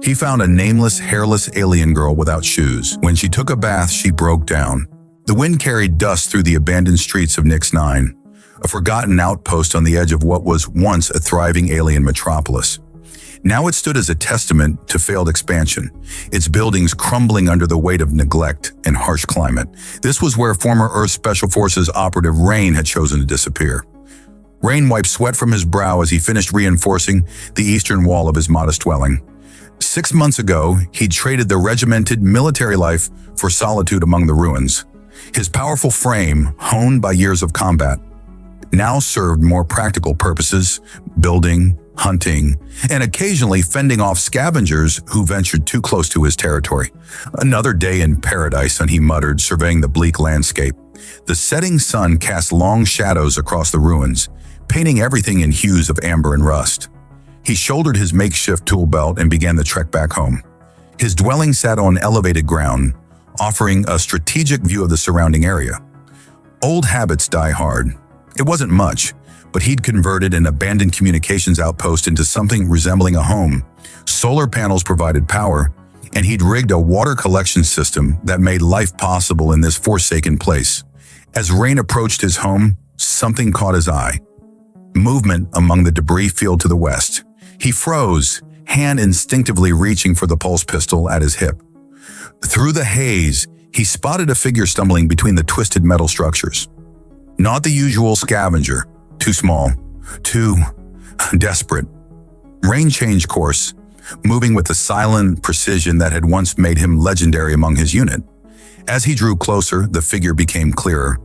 He found a nameless, hairless alien girl without shoes. When she took a bath, she broke down. The wind carried dust through the abandoned streets of Nix 9, a forgotten outpost on the edge of what was once a thriving alien metropolis. Now it stood as a testament to failed expansion, its buildings crumbling under the weight of neglect and harsh climate. This was where former Earth Special Forces operative Rain had chosen to disappear. Rain wiped sweat from his brow as he finished reinforcing the eastern wall of his modest dwelling. 6 months ago, he'd traded the regimented military life for solitude among the ruins. His powerful frame, honed by years of combat, now served more practical purposes, building, hunting, and occasionally fending off scavengers who ventured too close to his territory. Another day in paradise, and he muttered, surveying the bleak landscape. The setting sun cast long shadows across the ruins, painting everything in hues of amber and rust. He shouldered his makeshift tool belt and began the trek back home. His dwelling sat on elevated ground, offering a strategic view of the surrounding area. Old habits die hard. It wasn't much, but he'd converted an abandoned communications outpost into something resembling a home. Solar panels provided power, and he'd rigged a water collection system that made life possible in this forsaken place. As Rain approached his home, something caught his eye. Movement among the debris field to the west. He froze, hand instinctively reaching for the pulse pistol at his hip. Through the haze, he spotted a figure stumbling between the twisted metal structures. Not the usual scavenger, too small, too desperate. Rain changed course, moving with the silent precision that had once made him legendary among his unit. As he drew closer, the figure became clearer.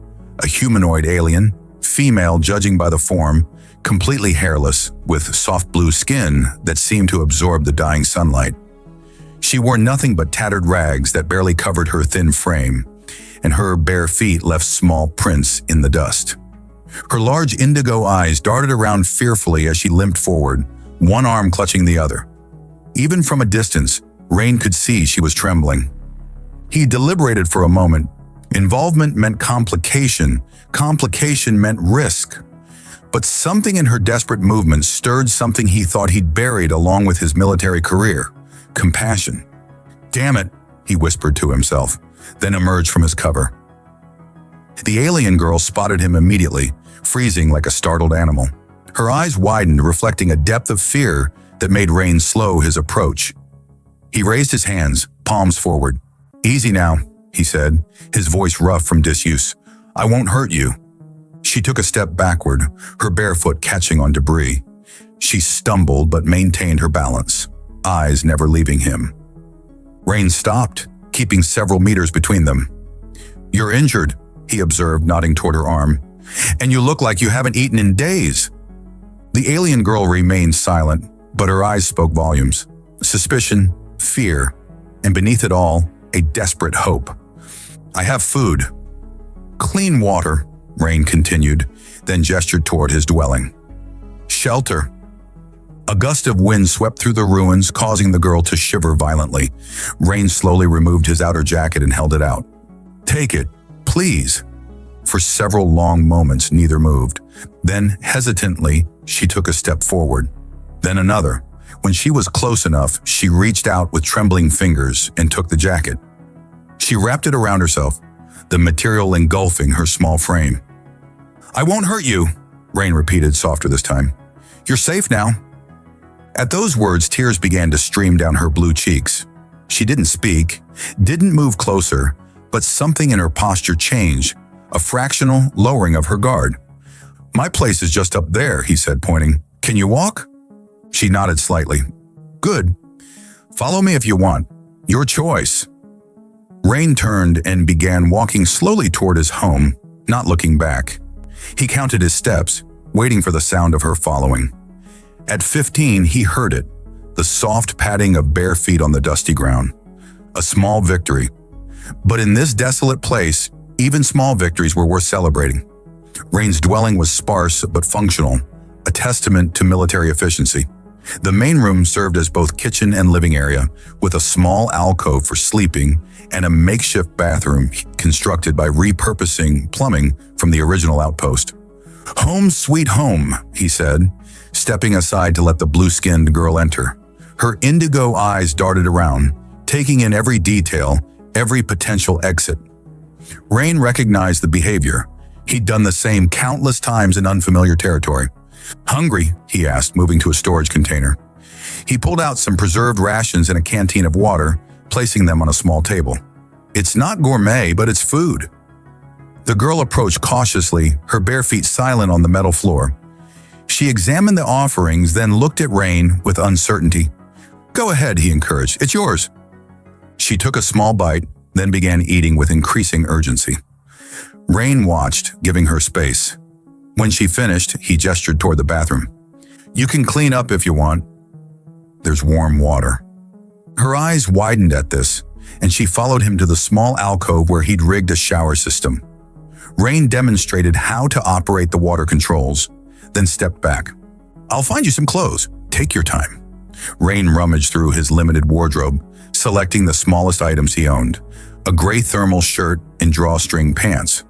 A humanoid alien, female judging by the form, completely hairless, with soft blue skin that seemed to absorb the dying sunlight. She wore nothing but tattered rags that barely covered her thin frame, and her bare feet left small prints in the dust. Her large indigo eyes darted around fearfully as she limped forward, one arm clutching the other. Even from a distance, Rain could see she was trembling. He deliberated for a moment. Involvement meant complication. Complication meant risk. But something in her desperate movements stirred something he thought he'd buried along with his military career: compassion. "Damn it," he whispered to himself, then emerged from his cover. The alien girl spotted him immediately, freezing like a startled animal. Her eyes widened, reflecting a depth of fear that made Rain slow his approach. He raised his hands, palms forward. "Easy now," he said, his voice rough from disuse. "I won't hurt you." She took a step backward, her bare foot catching on debris. She stumbled but maintained her balance, eyes never leaving him. Rain stopped, keeping several meters between them. "You're injured," he observed, nodding toward her arm. "And you look like you haven't eaten in days." The alien girl remained silent, but her eyes spoke volumes. Suspicion, fear, and beneath it all, a desperate hope. "I have food." "Clean water," Rain continued, then gestured toward his dwelling. "Shelter." A gust of wind swept through the ruins, causing the girl to shiver violently. Rain slowly removed his outer jacket and held it out. "Take it, please." For several long moments, neither moved. Then, hesitantly, she took a step forward. Then another. When she was close enough, she reached out with trembling fingers and took the jacket. She wrapped it around herself, the material engulfing her small frame. "I won't hurt you," Rain repeated, softer this time. "You're safe now." At those words, tears began to stream down her blue cheeks. She didn't speak, didn't move closer, but something in her posture changed, a fractional lowering of her guard. "My place is just up there," he said, pointing. "Can you walk?" She nodded slightly. "Good. Follow me if you want. Your choice." Rain turned and began walking slowly toward his home, not looking back. He counted his steps, waiting for the sound of her following. At 15, he heard it, the soft padding of bare feet on the dusty ground. A small victory. But in this desolate place, even small victories were worth celebrating. Rain's dwelling was sparse but functional, a testament to military efficiency. The main room served as both kitchen and living area, with a small alcove for sleeping and a makeshift bathroom constructed by repurposing plumbing from the original outpost. "Home sweet home," he said, stepping aside to let the blue-skinned girl enter. Her indigo eyes darted around, taking in every detail, every potential exit. Rain recognized the behavior. He'd done the same countless times in unfamiliar territory. "Hungry?" he asked, moving to a storage container. He pulled out some preserved rations and a canteen of water, placing them on a small table. "It's not gourmet, but it's food." The girl approached cautiously, her bare feet silent on the metal floor. She examined the offerings, then looked at Rain with uncertainty. "Go ahead," he encouraged. "It's yours." She took a small bite, then began eating with increasing urgency. Rain watched, giving her space. When she finished, he gestured toward the bathroom. "You can clean up if you want. There's warm water." Her eyes widened at this, and she followed him to the small alcove where he'd rigged a shower system. Rain demonstrated how to operate the water controls, then stepped back. "I'll find you some clothes. Take your time." Rain rummaged through his limited wardrobe, selecting the smallest items he owned, a gray thermal shirt and drawstring pants.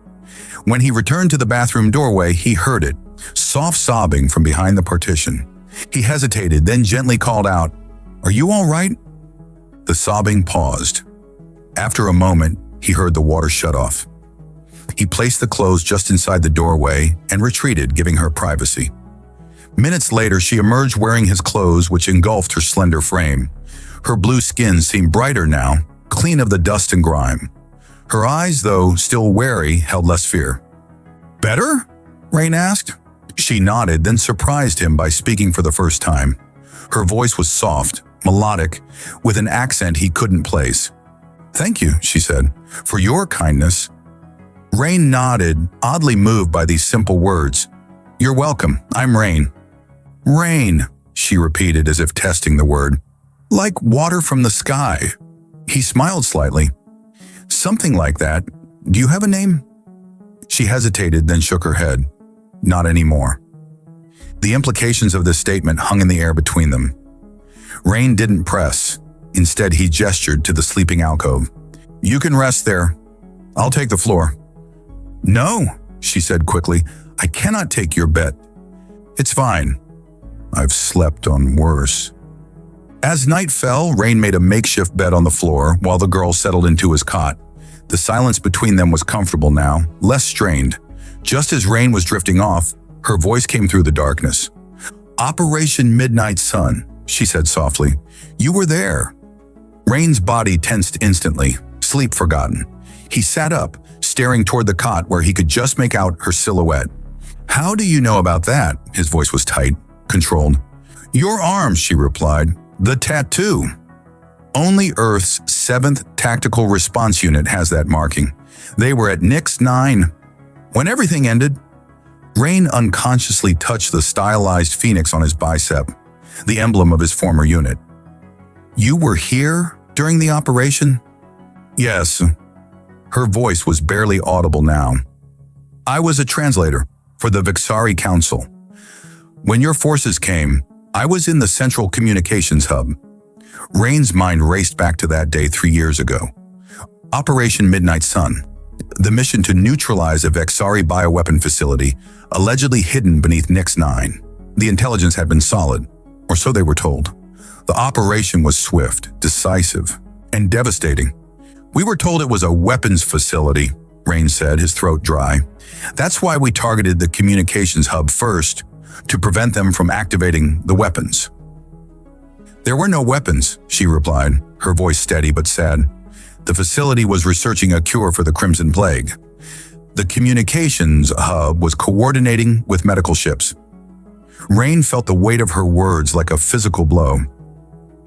When he returned to the bathroom doorway, he heard it, soft sobbing from behind the partition. He hesitated, then gently called out, "Are you all right?" The sobbing paused. After a moment, he heard the water shut off. He placed the clothes just inside the doorway and retreated, giving her privacy. Minutes later, she emerged wearing his clothes, which engulfed her slender frame. Her blue skin seemed brighter now, clean of the dust and grime. Her eyes, though still wary, held less fear. "Better?" Rain asked. She nodded, then surprised him by speaking for the first time. Her voice was soft, melodic, with an accent he couldn't place. "Thank you," she said, "for your kindness." Rain nodded, oddly moved by these simple words. "You're welcome. I'm Rain." "Rain," she repeated as if testing the word. "Like water from the sky." He smiled slightly. "Something like that. Do you have a name?" She hesitated, then shook her head. "Not anymore." The implications of this statement hung in the air between them. Rain didn't press. Instead, he gestured to the sleeping alcove. "You can rest there. I'll take the floor." "No," she said quickly. "I cannot take your bed." "It's fine. I've slept on worse." As night fell, Rain made a makeshift bed on the floor while the girl settled into his cot. The silence between them was comfortable now, less strained. Just as Rain was drifting off, her voice came through the darkness. "Operation Midnight Sun," she said softly. "You were there." Rain's body tensed instantly, sleep forgotten. He sat up, staring toward the cot where he could just make out her silhouette. "How do you know about that?" His voice was tight, controlled. "Your arms," she replied. "The tattoo." Only Earth's 7th Tactical Response Unit has that marking. They were at Nix 9. When everything ended, Rain unconsciously touched the stylized phoenix on his bicep, the emblem of his former unit. "You were here during the operation?" "Yes." Her voice was barely audible now. "I was a translator for the Vixari Council. When your forces came, I was in the Central Communications Hub." Rain's mind raced back to that day 3 years ago. Operation Midnight Sun, the mission to neutralize a Vixari bioweapon facility allegedly hidden beneath Nix 9. The intelligence had been solid, or so they were told. The operation was swift, decisive, and devastating. "We were told it was a weapons facility," Rain said, his throat dry. "That's why we targeted the communications hub first, to prevent them from activating the weapons." "There were no weapons," she replied, her voice steady but sad. "The facility was researching a cure for the Crimson Plague. The communications hub was coordinating with medical ships." Rain felt the weight of her words like a physical blow.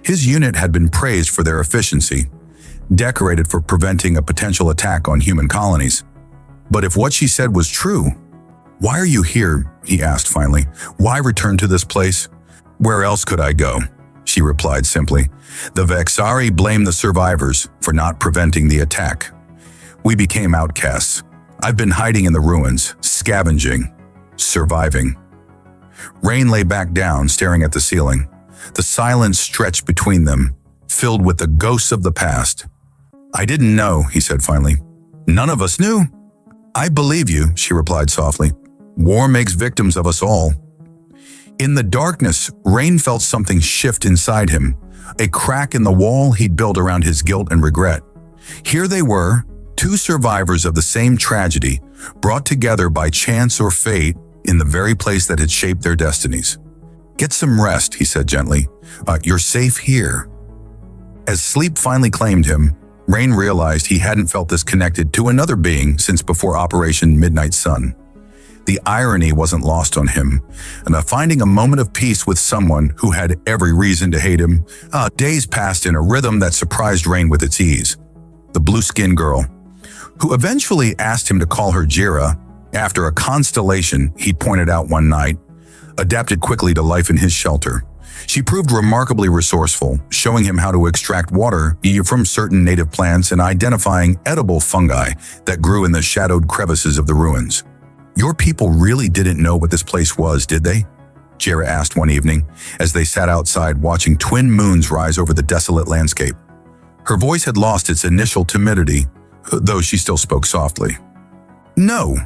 His unit had been praised for their efficiency, decorated for preventing a potential attack on human colonies. But if what she said was true, "Why are you here?" he asked finally. "Why return to this place?" "Where else could I go?" she replied simply. "The Vixari blame the survivors for not preventing the attack. We became outcasts. I've been hiding in the ruins, scavenging, surviving." Rain lay back down, staring at the ceiling. The silence stretched between them, filled with the ghosts of the past. "I didn't know," he said finally. "None of us knew." "I believe you," she replied softly. "War makes victims of us all." In the darkness, Rain felt something shift inside him, a crack in the wall he'd built around his guilt and regret. Here they were, two survivors of the same tragedy, brought together by chance or fate in the very place that had shaped their destinies. "Get some rest," he said gently. "You're safe here." As sleep finally claimed him, Rain realized he hadn't felt this connected to another being since before Operation Midnight Sun. The irony wasn't lost on him, and finding a moment of peace with someone who had every reason to hate him, days passed in a rhythm that surprised Rain with its ease. The blue-skinned girl, who eventually asked him to call her Jira after a constellation he'd pointed out one night, adapted quickly to life in his shelter. She proved remarkably resourceful, showing him how to extract water from certain native plants and identifying edible fungi that grew in the shadowed crevices of the ruins. "Your people really didn't know what this place was, did they?" Jira asked one evening as they sat outside watching twin moons rise over the desolate landscape. Her voice had lost its initial timidity, though she still spoke softly. "No,"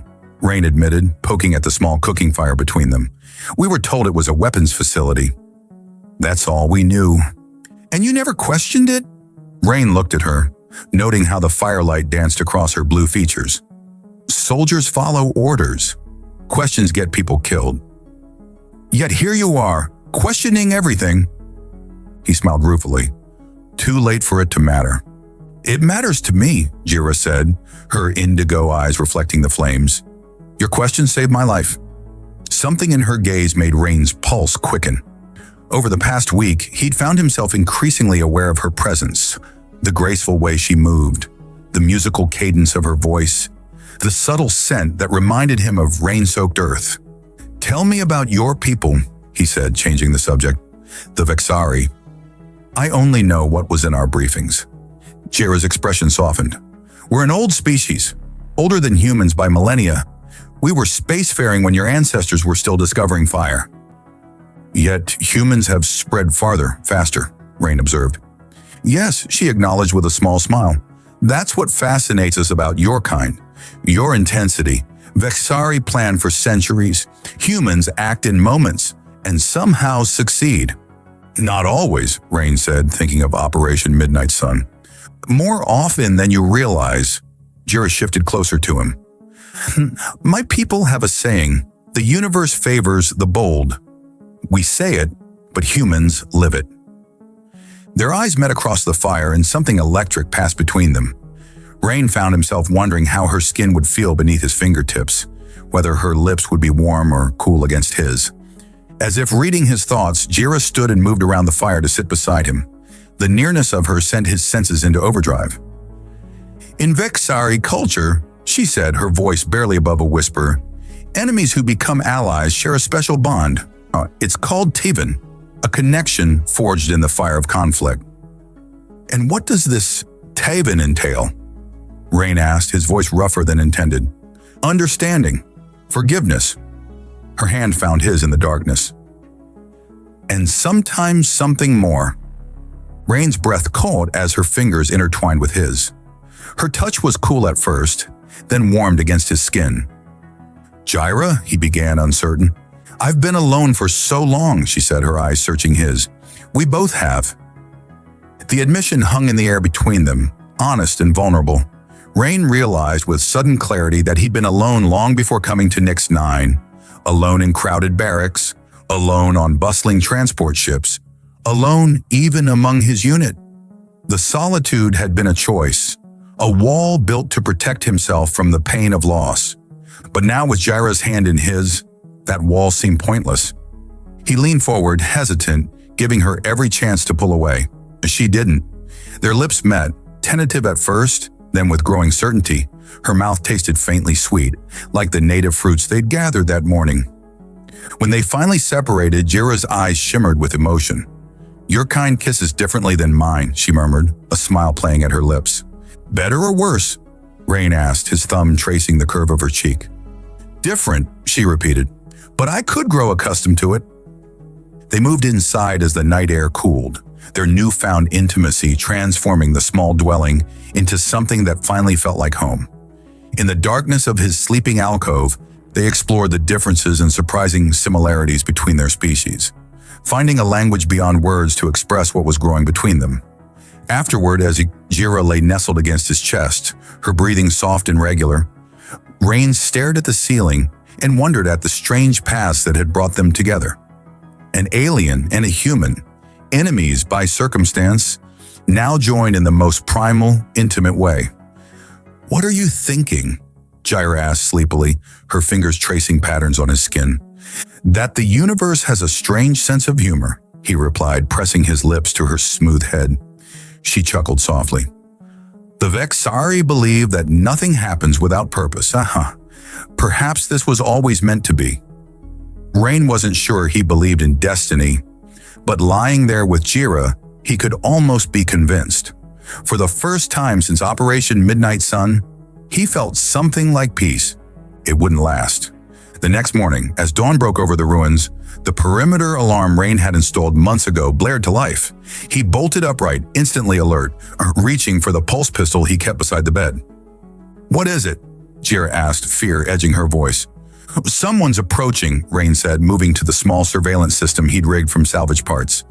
Rain admitted, poking at the small cooking fire between them. "We were told it was a weapons facility. That's all we knew." "And you never questioned it?" Rain looked at her, noting how the firelight danced across her blue features. "Soldiers follow orders. Questions get people killed. Yet here you are, questioning everything." He smiled ruefully. "Too late for it to matter." "It matters to me," Jira said, her indigo eyes reflecting the flames. "Your question saved my life." Something in her gaze made Rain's pulse quicken. Over the past week, he'd found himself increasingly aware of her presence, the graceful way she moved, the musical cadence of her voice, the subtle scent that reminded him of rain-soaked earth. "Tell me about your people," he said, changing the subject. "The Vexari." "I only know what was in our briefings." Jira's expression softened. "We're an old species, older than humans by millennia. We were spacefaring when your ancestors were still discovering fire." "Yet humans have spread farther, faster," Rain observed. "Yes," she acknowledged with a small smile. "That's what fascinates us about your kind. Your intensity. Vexari plan for centuries. Humans act in moments and somehow succeed." "Not always," Rain said, thinking of Operation Midnight Sun. "More often than you realize." Jira shifted closer to him. "My people have a saying, the universe favors the bold. We say it, but humans live it." Their eyes met across the fire and something electric passed between them. Rain found himself wondering how her skin would feel beneath his fingertips, whether her lips would be warm or cool against his. As if reading his thoughts, Jira stood and moved around the fire to sit beside him. The nearness of her sent his senses into overdrive. "In Vexari culture," she said, her voice barely above a whisper, "enemies who become allies share a special bond. It's called Tivin, a connection forged in the fire of conflict." "And what does this Tivin entail?" Rain asked, his voice rougher than intended. "Understanding. Forgiveness." Her hand found his in the darkness. "And sometimes something more." Rain's breath caught as her fingers intertwined with his. Her touch was cool at first, then warmed against his skin. "Jira," he began, uncertain. "I've been alone for so long," she said, her eyes searching his. "We both have." The admission hung in the air between them, honest and vulnerable. Rain realized with sudden clarity that he'd been alone long before coming to Nix 9, alone in crowded barracks, alone on bustling transport ships, alone even among his unit. The solitude had been a choice, a wall built to protect himself from the pain of loss. But now with Jira's hand in his, that wall seemed pointless. He leaned forward, hesitant, giving her every chance to pull away. She didn't. Their lips met, tentative at first, then with growing certainty, her mouth tasted faintly sweet, like the native fruits they'd gathered that morning. When they finally separated, Jira's eyes shimmered with emotion. "Your kind kisses differently than mine," she murmured, a smile playing at her lips. "Better or worse?" Rain asked, his thumb tracing the curve of her cheek. "Different," she repeated, "but I could grow accustomed to it." They moved inside as the night air cooled, their newfound intimacy transforming the small dwelling into something that finally felt like home. In the darkness of his sleeping alcove, they explored the differences and surprising similarities between their species. finding a language beyond words to express what was growing between them. Afterward, as Jira lay nestled against his chest, her breathing soft and regular, Rain stared at the ceiling and wondered at the strange paths that had brought them together. An alien and a human, enemies by circumstance, now joined in the most primal, intimate way. "What are you thinking?" Jira asked sleepily, her fingers tracing patterns on his skin. "That the universe has a strange sense of humor," he replied, pressing his lips to her smooth head. She chuckled softly. "The Vexari believe that nothing happens without purpose. Perhaps this was always meant to be." Rain wasn't sure he believed in destiny, but lying there with Jira, he could almost be convinced. For the first time since Operation Midnight Sun, he felt something like peace. It wouldn't last. The next morning, as dawn broke over the ruins, the perimeter alarm Rain had installed months ago blared to life. He bolted upright, instantly alert, reaching for the pulse pistol he kept beside the bed. "What is it?" Jira asked, fear edging her voice. "Someone's approaching," Rain said, moving to the small surveillance system he'd rigged from salvage parts.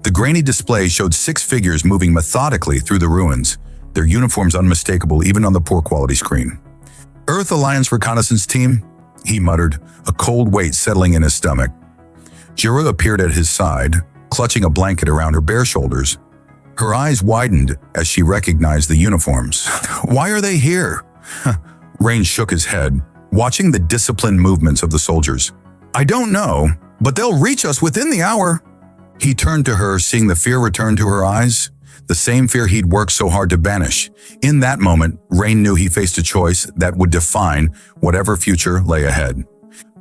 The grainy display showed 6 figures moving methodically through the ruins, their uniforms unmistakable even on the poor-quality screen. "Earth Alliance Reconnaissance Team," he muttered, a cold weight settling in his stomach. Jira appeared at his side, clutching a blanket around her bare shoulders. Her eyes widened as she recognized the uniforms. "Why are they here?" Rain shook his head, watching the disciplined movements of the soldiers. "I don't know, but they'll reach us within the hour." He turned to her, seeing the fear return to her eyes, the same fear he'd worked so hard to banish. In that moment, Rain knew he faced a choice that would define whatever future lay ahead.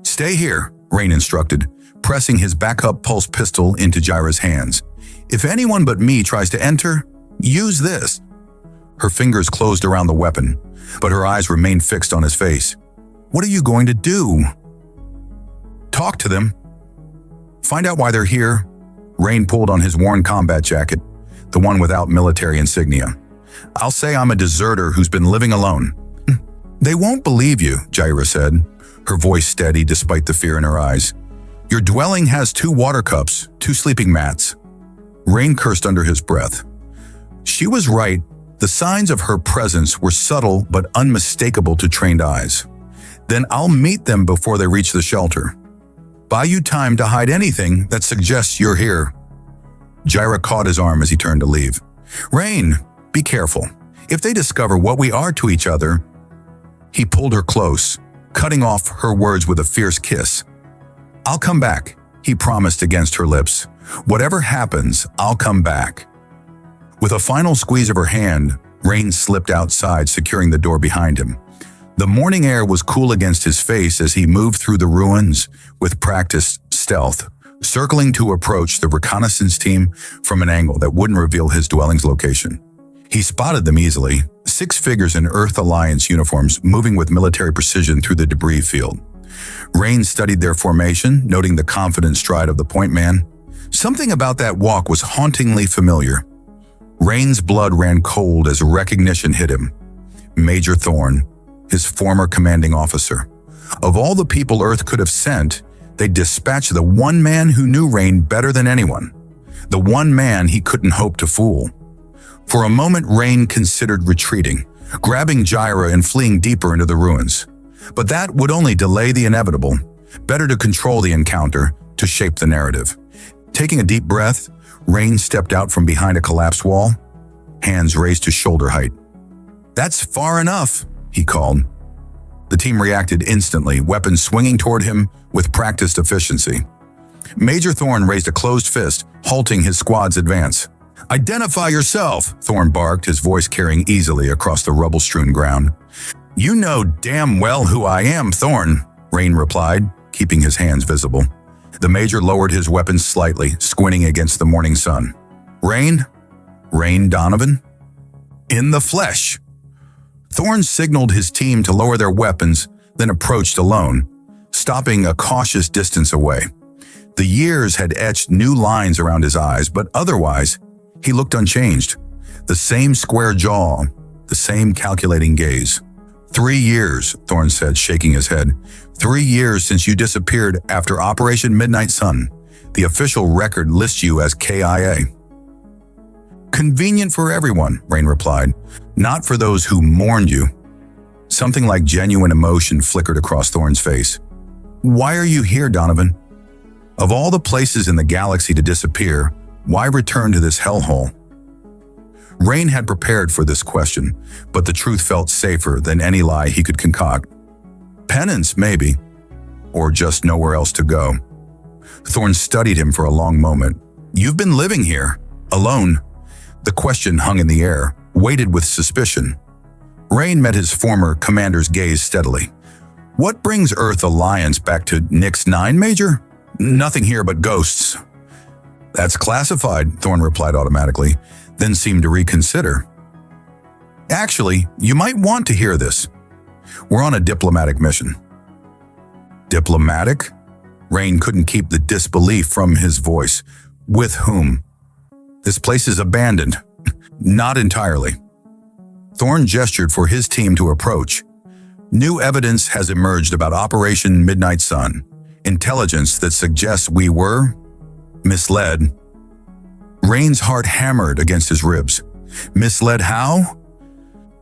"Stay here," Rain instructed, pressing his backup pulse pistol into Jira's hands. "If anyone but me tries to enter, use this." Her fingers closed around the weapon, but her eyes remained fixed on his face. "What are you going to do?" "Talk to them. Find out why they're here." Rain pulled on his worn combat jacket, the one without military insignia. "I'll say I'm a deserter who's been living alone." "They won't believe you," Jira said, her voice steady despite the fear in her eyes. "Your dwelling has 2 water cups, 2 sleeping mats." Rain cursed under his breath. She was right. The signs of her presence were subtle but unmistakable to trained eyes. "Then I'll meet them before they reach the shelter. Buy you time to hide anything that suggests you're here." Jira caught his arm as he turned to leave. "Rain, be careful. If they discover what we are to each other..." He pulled her close, cutting off her words with a fierce kiss. "I'll come back," he promised against her lips. "Whatever happens, I'll come back." With a final squeeze of her hand, Rain slipped outside, securing the door behind him. The morning air was cool against his face as he moved through the ruins with practiced stealth, circling to approach the reconnaissance team from an angle that wouldn't reveal his dwelling's location. He spotted them easily, 6 figures in Earth Alliance uniforms moving with military precision through the debris field. Rain studied their formation, noting the confident stride of the point man. Something about that walk was hauntingly familiar. Rain's blood ran cold as recognition hit him. Major Thorne, his former commanding officer. Of all the people Earth could have sent, they dispatched the one man who knew Rain better than anyone. The one man he couldn't hope to fool. For a moment, Rain considered retreating, grabbing Jira and fleeing deeper into the ruins. But that would only delay the inevitable. Better to control the encounter, to shape the narrative. Taking a deep breath, Rain stepped out from behind a collapsed wall, hands raised to shoulder height. "That's far enough," he called. The team reacted instantly, weapons swinging toward him with practiced efficiency. Major Thorne raised a closed fist, halting his squad's advance. "Identify yourself," Thorne barked, his voice carrying easily across the rubble-strewn ground. "You know damn well who I am, Thorne," Rain replied, keeping his hands visible. The Major lowered his weapon slightly, squinting against the morning sun. "Rain? Rain Donovan?" "In the flesh." Thorne signaled his team to lower their weapons, then approached alone, stopping a cautious distance away. The years had etched new lines around his eyes, but otherwise, he looked unchanged. The same square jaw, the same calculating gaze. 3 years, Thorne said, shaking his head. 3 years since you disappeared after Operation Midnight Sun. The official record lists you as KIA. Convenient for everyone, Rain replied. Not for those who mourned you. Something like genuine emotion flickered across Thorn's face. Why are you here, Donovan? Of all the places in the galaxy to disappear, why return to this hellhole? Rain had prepared for this question, but the truth felt safer than any lie he could concoct. Penance, maybe, or just nowhere else to go. Thorn studied him for a long moment. You've been living here, alone. The question hung in the air, weighted with suspicion. Rain met his former commander's gaze steadily. What brings Earth Alliance back to Nix 9, Major? Nothing here but ghosts. That's classified, Thorn replied automatically, then seemed to reconsider. Actually, you might want to hear this. We're on a diplomatic mission. Diplomatic? Rain couldn't keep the disbelief from his voice. With whom? This place is abandoned. Not entirely. Thorn gestured for his team to approach. New evidence has emerged about Operation Midnight Sun. Intelligence that suggests we were misled. Rain's heart hammered against his ribs. Misled how?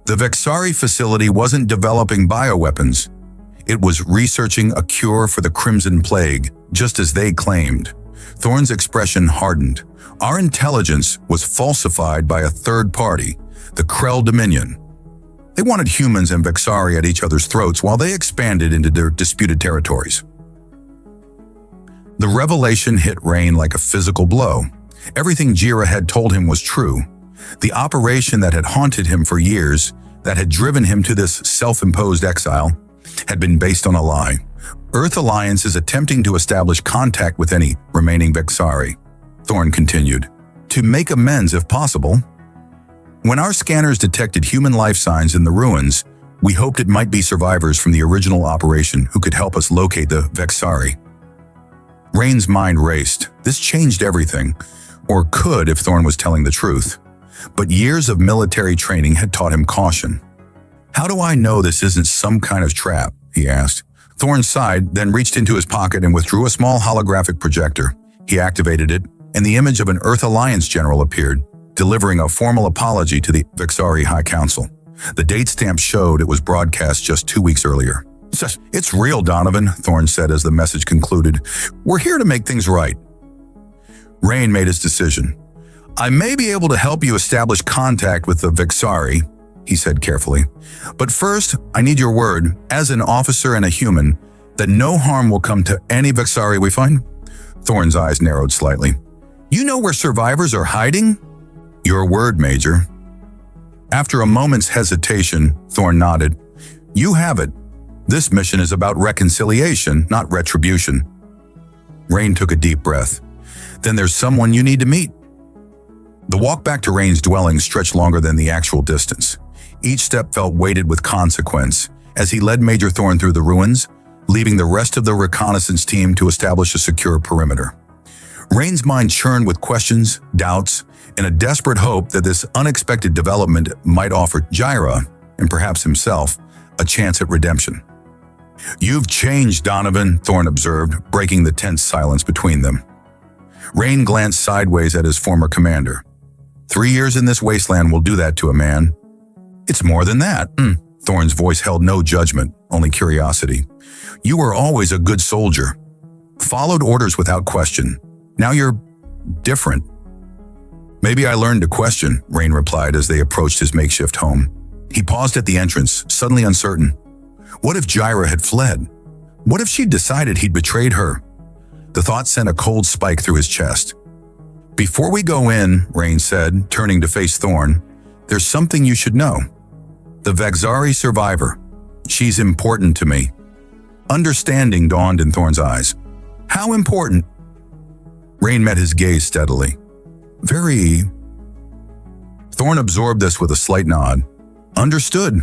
The Vexari facility wasn't developing bioweapons. It was researching a cure for the Crimson Plague, just as they claimed. Thorn's expression hardened. Our intelligence was falsified by a third party, the Krell Dominion. They wanted humans and Vexari at each other's throats while they expanded into their disputed territories. The revelation hit Rain like a physical blow. Everything Jira had told him was true. The operation that had haunted him for years, that had driven him to this self-imposed exile, had been based on a lie. Earth Alliance is attempting to establish contact with any remaining Vexari, Thorn continued, to make amends if possible. When our scanners detected human life signs in the ruins, we hoped it might be survivors from the original operation who could help us locate the Vexari. Rain's mind raced. This changed everything, or could if Thorn was telling the truth. But years of military training had taught him caution. How do I know this isn't some kind of trap? He asked. Thorn sighed, then reached into his pocket and withdrew a small holographic projector. He activated it, and the image of an Earth Alliance general appeared, delivering a formal apology to the Vexari High Council. The date stamp showed it was broadcast just 2 weeks earlier. It's real, Donovan, Thorn said as the message concluded. We're here to make things right. Rain made his decision. I may be able to help you establish contact with the Vexari, he said carefully. But first, I need your word, as an officer and a human, that no harm will come to any Vexari we find. Thorn's eyes narrowed slightly. You know where survivors are hiding? Your word, Major. After a moment's hesitation, Thorn nodded. You have it. This mission is about reconciliation, not retribution. Rain took a deep breath. Then there's someone you need to meet. The walk back to Rain's dwelling stretched longer than the actual distance. Each step felt weighted with consequence as he led Major Thorn through the ruins, leaving the rest of the reconnaissance team to establish a secure perimeter. Rain's mind churned with questions, doubts, and a desperate hope that this unexpected development might offer Jira, and perhaps himself, a chance at redemption. You've changed, Donovan, Thorn observed, breaking the tense silence between them. Rain glanced sideways at his former commander. 3 years in this wasteland will do that to a man. It's more than that. Thorn's voice held no judgment, only curiosity. You were always a good soldier. Followed orders without question. Now you're different. Maybe I learned to question, Rain replied as they approached his makeshift home. He paused at the entrance, suddenly uncertain. What if Jira had fled? What if she'd decided he'd betrayed her? The thought sent a cold spike through his chest. Before we go in, Rain said, turning to face Thorn, there's something you should know. The Vexari survivor. She's important to me. Understanding dawned in Thorn's eyes. How important? Rain met his gaze steadily. Very. Thorn absorbed this with a slight nod. Understood.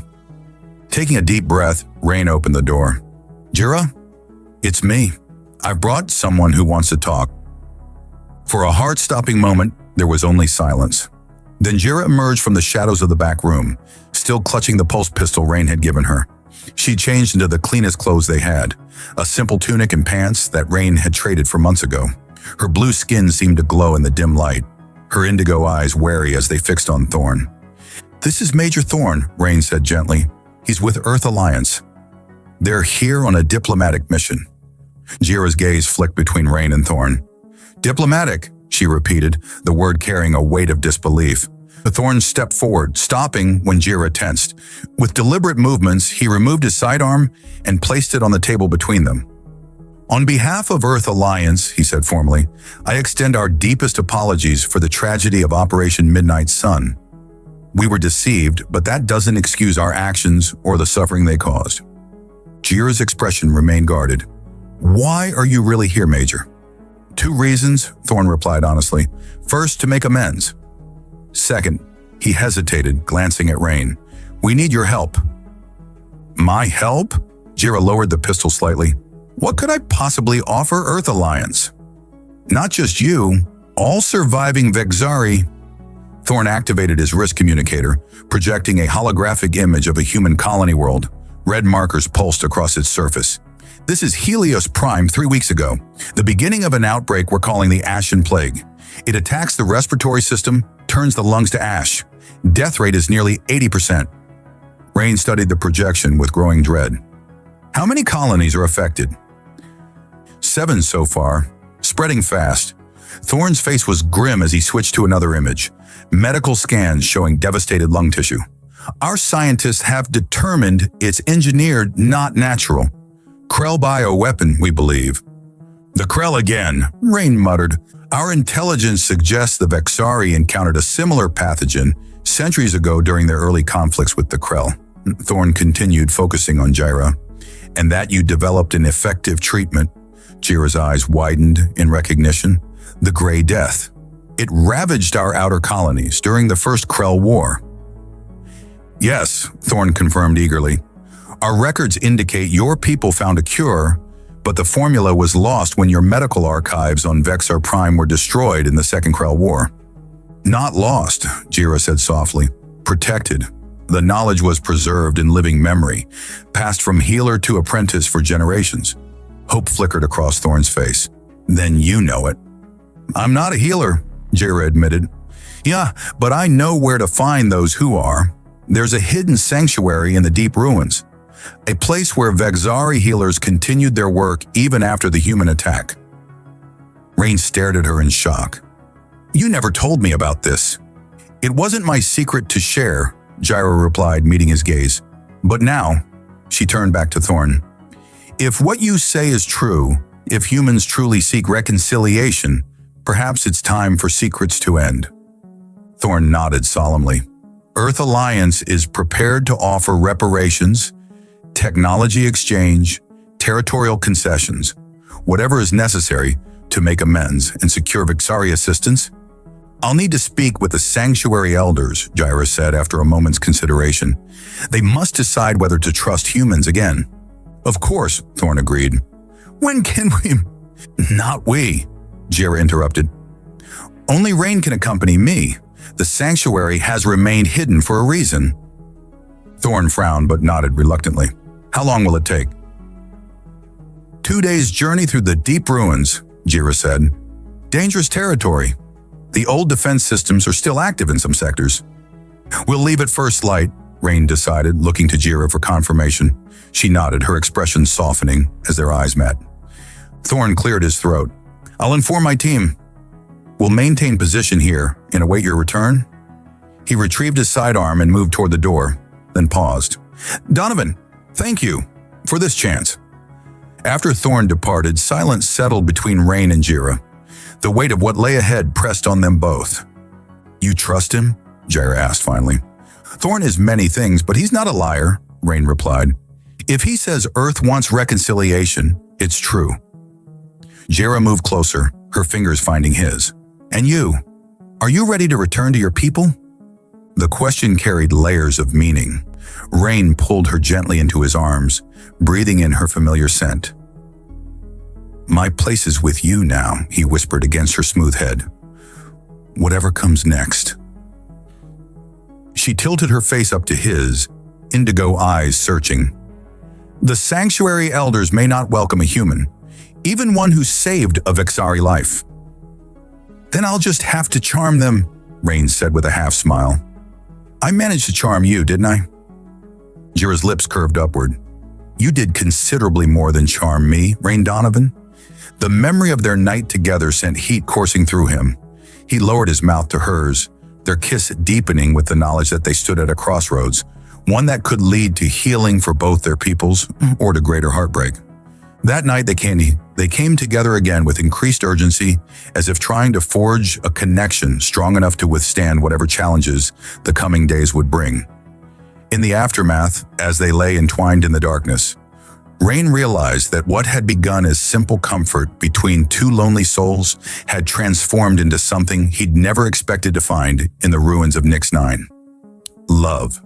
Taking a deep breath, Rain opened the door. Jira? It's me. I've brought someone who wants to talk. For a heart-stopping moment, there was only silence. Then Jira emerged from the shadows of the back room, still clutching the pulse pistol Rain had given her. She changed into the cleanest clothes they had, a simple tunic and pants that Rain had traded for months ago. Her blue skin seemed to glow in the dim light, her indigo eyes wary as they fixed on Thorn. "This is Major Thorn," Rain said gently. "He's with Earth Alliance. They're here on a diplomatic mission." Jira's gaze flicked between Rain and Thorn. "Diplomatic," she repeated, the word carrying a weight of disbelief. Thorn stepped forward, stopping when Jira tensed. With deliberate movements, he removed his sidearm and placed it on the table between them. "On behalf of Earth Alliance," he said formally, "I extend our deepest apologies for the tragedy of Operation Midnight Sun. We were deceived, but that doesn't excuse our actions or the suffering they caused." Jira's expression remained guarded. "Why are you really here, Major?" "Two reasons," Thorn replied honestly. "First, to make amends. Second," he hesitated, glancing at Rain. "We need your help." "My help?" Jira lowered the pistol slightly. "What could I possibly offer Earth Alliance?" "Not just you, all surviving Vexari." Thorn activated his wrist communicator, projecting a holographic image of a human colony world. Red markers pulsed across its surface. "This is Helios Prime 3 weeks ago, the beginning of an outbreak we're calling the Ashen Plague. It attacks the respiratory system, turns the lungs to ash. Death rate is nearly 80%. Rain studied the projection with growing dread. "How many colonies are affected?" 7 so far, spreading fast. Thorn's face was grim as he switched to another image. Medical scans showing devastated lung tissue. "Our scientists have determined it's engineered, not natural. Krell bioweapon, we believe." "The Krell again," Rain muttered. "Our intelligence suggests the Vexari encountered a similar pathogen centuries ago during their early conflicts with the Krell." Thorn continued, focusing on Jira. "And that you developed an effective treatment." Jira's eyes widened in recognition. "The Grey Death. It ravaged our outer colonies during the first Krell War." "Yes," Thorn confirmed eagerly. "Our records indicate your people found a cure, but the formula was lost when your medical archives on Vexar Prime were destroyed in the Second Krell War." "Not lost," Jira said softly. "Protected. The knowledge was preserved in living memory, passed from healer to apprentice for generations." Hope flickered across Thorn's face. "Then you know it." "I'm not a healer," Jira admitted. "Yeah, but I know where to find those who are. There's a hidden sanctuary in the deep ruins. A place where Vexari healers continued their work even after the human attack." Rain stared at her in shock. "You never told me about this." "It wasn't my secret to share," Jira replied, meeting his gaze. "But now," she turned back to Thorn, "if what you say is true, if humans truly seek reconciliation, perhaps it's time for secrets to end." Thorn nodded solemnly. "Earth Alliance is prepared to offer reparations, technology exchange, territorial concessions, whatever is necessary to make amends and secure Vexari assistance." "I'll need to speak with the Sanctuary Elders," Jira said after a moment's consideration. "They must decide whether to trust humans again." "Of course," Thorn agreed. "When can we—" "Not we," Jira interrupted. "Only Rain can accompany me. The Sanctuary has remained hidden for a reason." Thorn frowned but nodded reluctantly. "How long will it take?" 2 days' journey through the deep ruins, Jira said. "Dangerous territory. The old defense systems are still active in some sectors." "We'll leave at first light," Rain decided, looking to Jira for confirmation. She nodded, her expression softening as their eyes met. Thorn cleared his throat. "I'll inform my team. We'll maintain position here and await your return." He retrieved his sidearm and moved toward the door, then paused. "Donovan, thank you for this chance." After Thorn departed, silence settled between Rain and Jira. The weight of what lay ahead pressed on them both. "You trust him?" Jira asked finally. "Thorn is many things, but he's not a liar," Rain replied. "If he says Earth wants reconciliation, it's true." Jira moved closer, her fingers finding his. "And you? Are you ready to return to your people?" The question carried layers of meaning. Rain pulled her gently into his arms, breathing in her familiar scent. "My place is with you now," he whispered against her smooth head. "Whatever comes next." She tilted her face up to his, indigo eyes searching. "The Sanctuary Elders may not welcome a human, even one who saved a Vexari life. Then I'll just have to charm them, Rain said with a half-smile. I managed to charm you, didn't I? Jira's lips curved upward. You did considerably more than charm me, Rain Donovan. The memory of their night together sent heat coursing through him. He lowered his mouth to hers, their kiss deepening with the knowledge that they stood at a crossroads, one that could lead to healing for both their peoples or to greater heartbreak. That night they came together again with increased urgency, as if trying to forge a connection strong enough to withstand whatever challenges the coming days would bring. In the aftermath, as they lay entwined in the darkness, Rain realized that what had begun as simple comfort between two lonely souls had transformed into something he'd never expected to find in the ruins of Nyx 9. Love.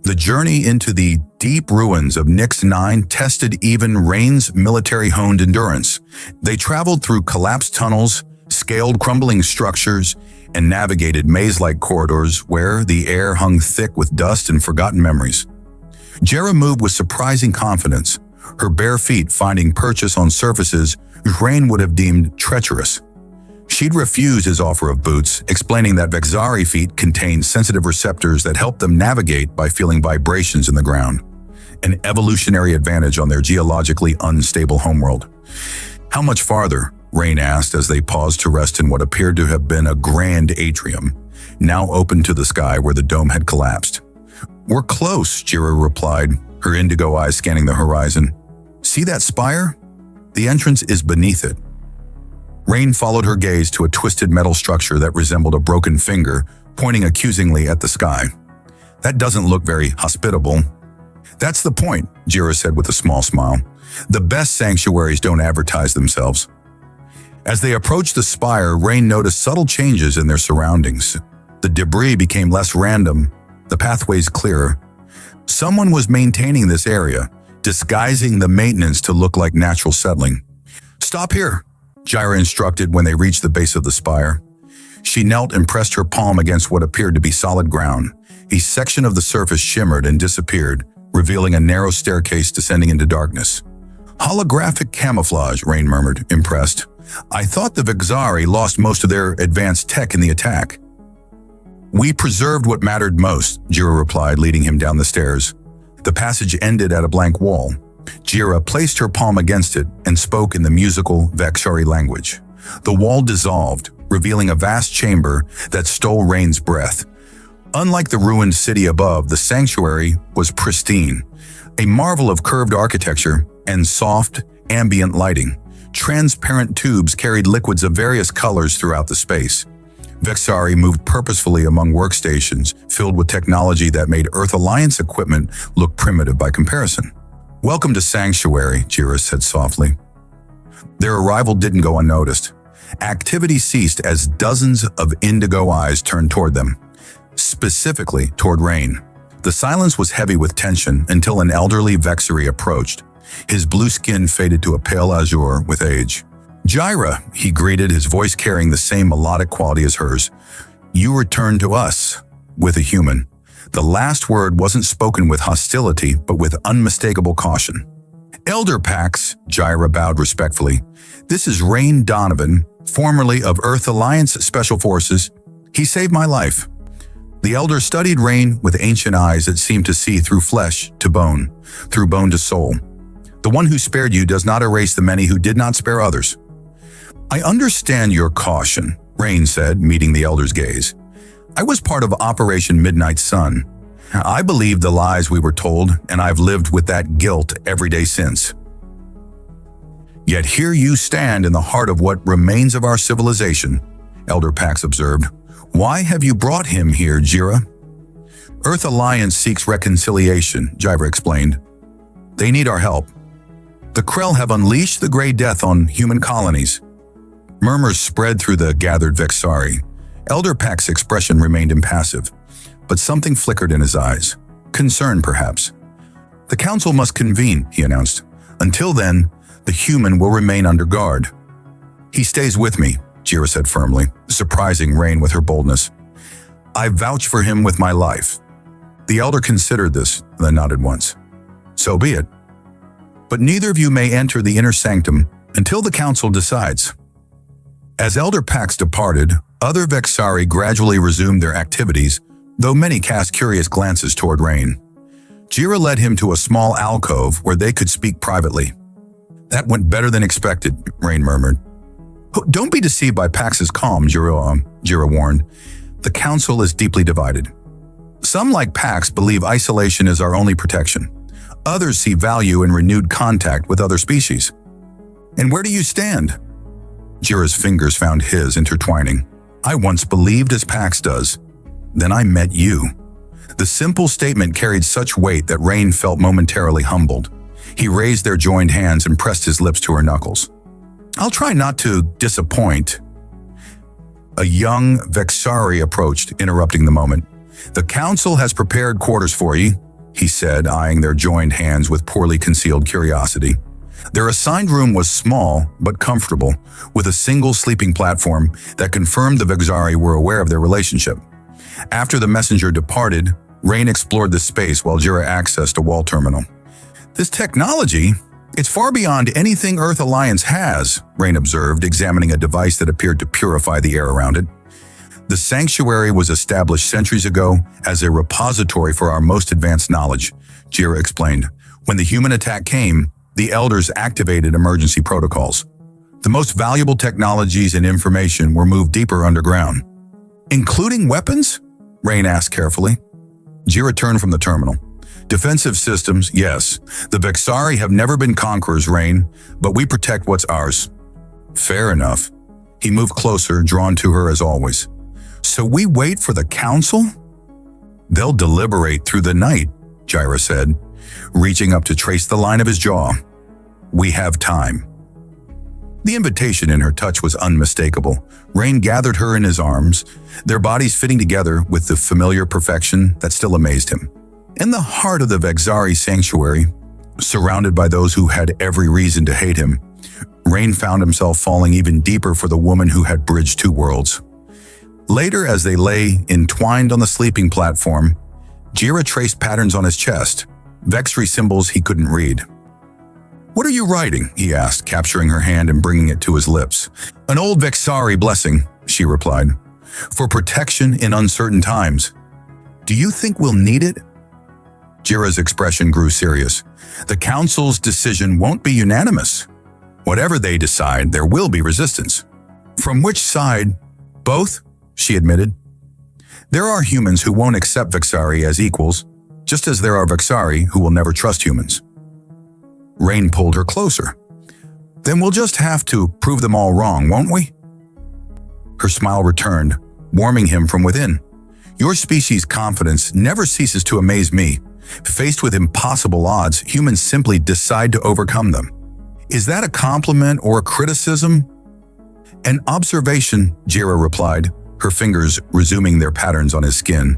The journey into the deep ruins of Nyx 9 tested even Rain's military-honed endurance. They traveled through collapsed tunnels, scaled crumbling structures, and navigated maze-like corridors where the air hung thick with dust and forgotten memories. Jira moved with surprising confidence, her bare feet finding purchase on surfaces Rain would have deemed treacherous. She'd refused his offer of boots, explaining that Vexari feet contained sensitive receptors that helped them navigate by feeling vibrations in the ground, an evolutionary advantage on their geologically unstable homeworld. How much farther? Rain asked as they paused to rest in what appeared to have been a grand atrium, now open to the sky where the dome had collapsed. We're close, Jira replied, her indigo eyes scanning the horizon. See that spire? The entrance is beneath it. Rain followed her gaze to a twisted metal structure that resembled a broken finger, pointing accusingly at the sky. That doesn't look very hospitable. That's the point, Jira said with a small smile. The best sanctuaries don't advertise themselves. As they approached the spire, Rain noticed subtle changes in their surroundings. The debris became less random, the pathways clearer. Someone was maintaining this area, disguising the maintenance to look like natural settling. Stop here, Jira instructed when they reached the base of the spire. She knelt and pressed her palm against what appeared to be solid ground. A section of the surface shimmered and disappeared, revealing a narrow staircase descending into darkness. Holographic camouflage, Rain murmured, impressed. I thought the Vexari lost most of their advanced tech in the attack. We preserved what mattered most, Jira replied, leading him down the stairs. The passage ended at a blank wall. Jira placed her palm against it and spoke in the musical Vexari language. The wall dissolved, revealing a vast chamber that stole Rain's breath. Unlike the ruined city above, the sanctuary was pristine, a marvel of curved architecture and soft, ambient lighting. Transparent tubes carried liquids of various colors throughout the space. Vexari moved purposefully among workstations filled with technology that made Earth Alliance equipment look primitive by comparison. Welcome to Sanctuary, Jira said softly. Their arrival didn't go unnoticed. Activity ceased as dozens of indigo eyes turned toward them, specifically toward Rain. The silence was heavy with tension until an elderly Vexari approached. His blue skin faded to a pale azure with age. Jira, he greeted, his voice carrying the same melodic quality as hers. You returned to us, with a human. The last word wasn't spoken with hostility, but with unmistakable caution. Elder Pax, Jira bowed respectfully. This is Rain Donovan, formerly of Earth Alliance Special Forces. He saved my life. The elder studied Rain with ancient eyes that seemed to see through flesh to bone, through bone to soul. The one who spared you does not erase the many who did not spare others. I understand your caution, Rain said, meeting the elder's gaze. I was part of Operation Midnight Sun. I believed the lies we were told, and I've lived with that guilt every day since. Yet here you stand in the heart of what remains of our civilization, Elder Pax observed. Why have you brought him here, Jira? Earth Alliance seeks reconciliation, Jira explained. They need our help. The Krell have unleashed the Grey Death on human colonies. Murmurs spread through the gathered Vexari. Elder Pax's expression remained impassive, but something flickered in his eyes. Concern, perhaps. The council must convene, he announced. Until then, the human will remain under guard. He stays with me, Jira said firmly, surprising Rain with her boldness. I vouch for him with my life. The elder considered this, then nodded once. So be it. But neither of you may enter the inner sanctum until the council decides. As Elder Pax departed, other Vexari gradually resumed their activities, though many cast curious glances toward Rain. Jira led him to a small alcove where they could speak privately. "That went better than expected," Rain murmured. "Don't be deceived by Pax's calm," Jira warned. "The council is deeply divided. Some, like Pax, believe isolation is our only protection. Others see value in renewed contact with other species." "And where do you stand?" Jira's fingers found his, intertwining. "I once believed as Pax does. Then I met you." The simple statement carried such weight that Rain felt momentarily humbled. He raised their joined hands and pressed his lips to her knuckles. "I'll try not to disappoint." A young Vexari approached, interrupting the moment. "The council has prepared quarters for you," he said, eyeing their joined hands with poorly concealed curiosity. Their assigned room was small but comfortable, with a single sleeping platform that confirmed the Vexari were aware of their relationship. After the messenger departed, Rain explored the space while Jira accessed a wall terminal. "This technology, it's far beyond anything Earth Alliance has," Rain observed, examining a device that appeared to purify the air around it. "The sanctuary was established centuries ago as a repository for our most advanced knowledge," Jira explained. "When the human attack came, the elders activated emergency protocols. The most valuable technologies and information were moved deeper underground." "Including weapons?" Rain asked carefully. Jira turned from the terminal. "Defensive systems, yes. The Vexari have never been conquerors, Rain, but we protect what's ours." "Fair enough." He moved closer, drawn to her as always. "So we wait for the council?" "They'll deliberate through the night," Jira said, reaching up to trace the line of his jaw. "We have time." The invitation in her touch was unmistakable. Rain gathered her in his arms, their bodies fitting together with the familiar perfection that still amazed him. In the heart of the Vexari sanctuary, surrounded by those who had every reason to hate him, Rain found himself falling even deeper for the woman who had bridged two worlds. Later, as they lay entwined on the sleeping platform, Jira traced patterns on his chest, Vexari symbols he couldn't read. "What are you writing?" he asked, capturing her hand and bringing it to his lips. "An old Vexari blessing," she replied. "For protection in uncertain times. Do you think we'll need it?" Jira's expression grew serious. "The council's decision won't be unanimous. Whatever they decide, there will be resistance." "From which side?" "Both," she admitted. "There are humans who won't accept Vexari as equals, just as there are Vexari who will never trust humans." Rain pulled her closer. "Then we'll just have to prove them all wrong, won't we?" Her smile returned, warming him from within. "Your species' confidence never ceases to amaze me. Faced with impossible odds, humans simply decide to overcome them. Is that a compliment or a criticism?" "An observation," Jira replied, her fingers resuming their patterns on his skin.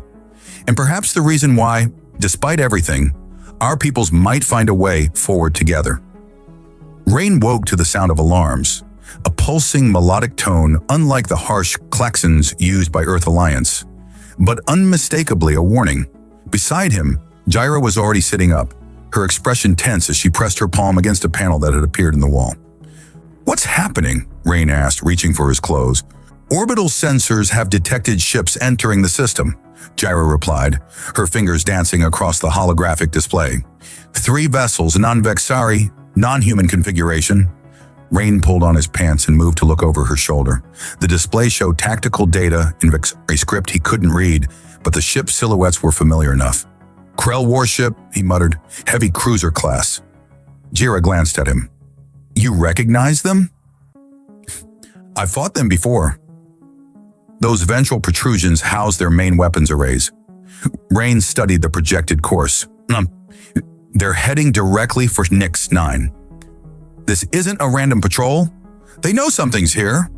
"And perhaps the reason why, despite everything, our peoples might find a way forward together." Rain woke to the sound of alarms, a pulsing melodic tone unlike the harsh klaxons used by Earth Alliance, but unmistakably a warning. Beside him, Jira was already sitting up, her expression tense as she pressed her palm against a panel that had appeared in the wall. "What's happening?" Rain asked, reaching for his clothes. "Orbital sensors have detected ships entering the system," Jira replied, her fingers dancing across the holographic display. 3 vessels, non-Vexari, non-human configuration." Rain pulled on his pants and moved to look over her shoulder. The display showed tactical data in Vexari script he couldn't read, but the ship silhouettes were familiar enough. "Krell warship," he muttered, "heavy cruiser class." Jira glanced at him. "You recognize them?" "I fought them before." Those ventral protrusions house their main weapons arrays. Rain studied the projected course. "They're heading directly for Nix 9. This isn't a random patrol. They know something's here."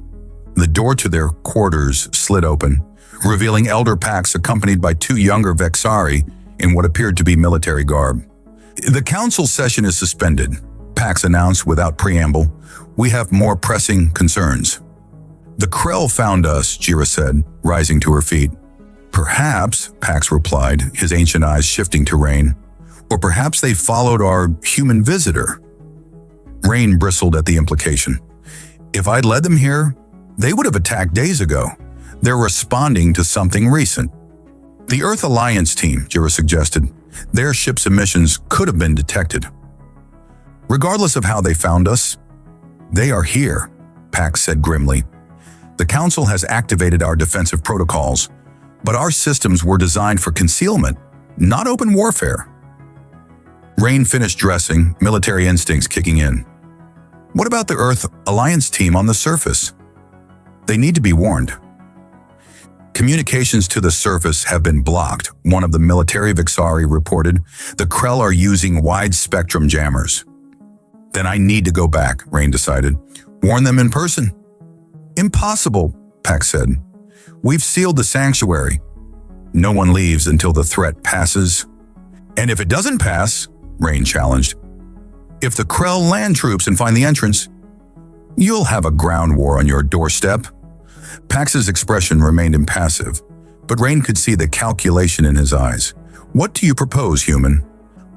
The door to their quarters slid open, revealing Elder Pax accompanied by 2 younger Vexari in what appeared to be military garb. "The council session is suspended," Pax announced without preamble. "We have more pressing concerns." "The Krell found us," Jira said, rising to her feet. "Perhaps," Pax replied, his ancient eyes shifting to Rain. "Or perhaps they followed our human visitor." Rain bristled at the implication. "If I'd led them here, They would have attacked days ago. They're responding to something recent. The Earth Alliance team, Jira suggested. Their ship's emissions could have been detected. Regardless of how they found us, they are here, Pax said grimly. The Council has activated our defensive protocols, but our systems were designed for concealment, not open warfare. Rain finished dressing, military instincts kicking in. What about the Earth Alliance team on the surface? They need to be warned. Communications to the surface have been blocked, one of the military Vixari reported. The Krell are using wide-spectrum jammers. Then I need to go back, Rain decided. Warn them in person. Impossible, Pax said. We've sealed the sanctuary. No one leaves until the threat passes. And if it doesn't pass, Rain challenged, if the Krell land troops and find the entrance, you'll have a ground war on your doorstep. Pax's expression remained impassive, but Rain could see the calculation in his eyes. What do you propose, human?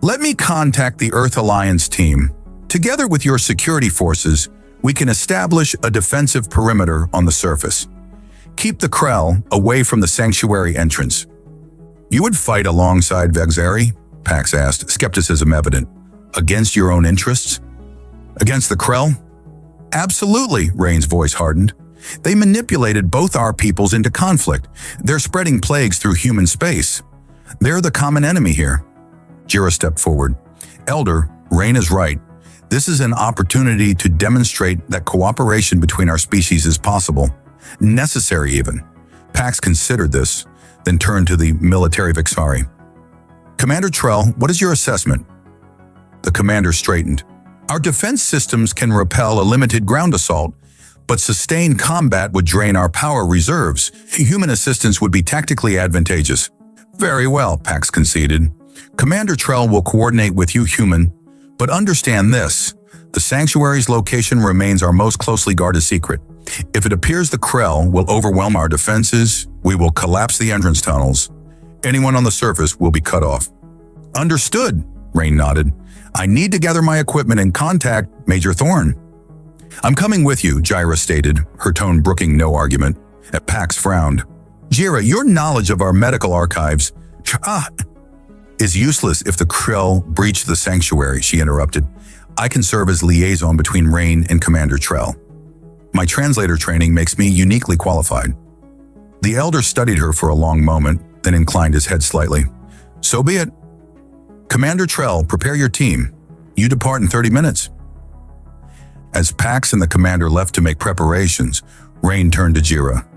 Let me contact the Earth Alliance team. Together with your security forces, we can establish a defensive perimeter on the surface. Keep the Krell away from the sanctuary entrance. You would fight alongside Vexari? Pax asked, skepticism evident. Against your own interests? Against the Krell? Absolutely, Rain's voice hardened. They manipulated both our peoples into conflict. They're spreading plagues through human space. They're the common enemy here. Jira stepped forward. Elder, Rain is right. This is an opportunity to demonstrate that cooperation between our species is possible. Necessary even. Pax considered this, then turned to the military Vixari. Commander Trell, what is your assessment? The commander straightened. Our defense systems can repel a limited ground assault, but sustained combat would drain our power reserves. Human assistance would be tactically advantageous. Very well, Pax conceded. Commander Trell will coordinate with you, human, but understand this. The sanctuary's location remains our most closely guarded secret. If it appears the Krell will overwhelm our defenses, we will collapse the entrance tunnels. Anyone on the surface will be cut off. Understood, Rain nodded. I need to gather my equipment and contact Major Thorn. I'm coming with you, Jira stated, her tone brooking no argument. Pax frowned. Jira, your knowledge of our medical archives is useless if the Krell breach the sanctuary, she interrupted. I can serve as liaison between Rain and Commander Trell. My translator training makes me uniquely qualified. The elder studied her for a long moment, then inclined his head slightly. So be it. Commander Trell, prepare your team. You depart in 30 minutes. As Pax and the commander left to make preparations, Rain turned to Jira.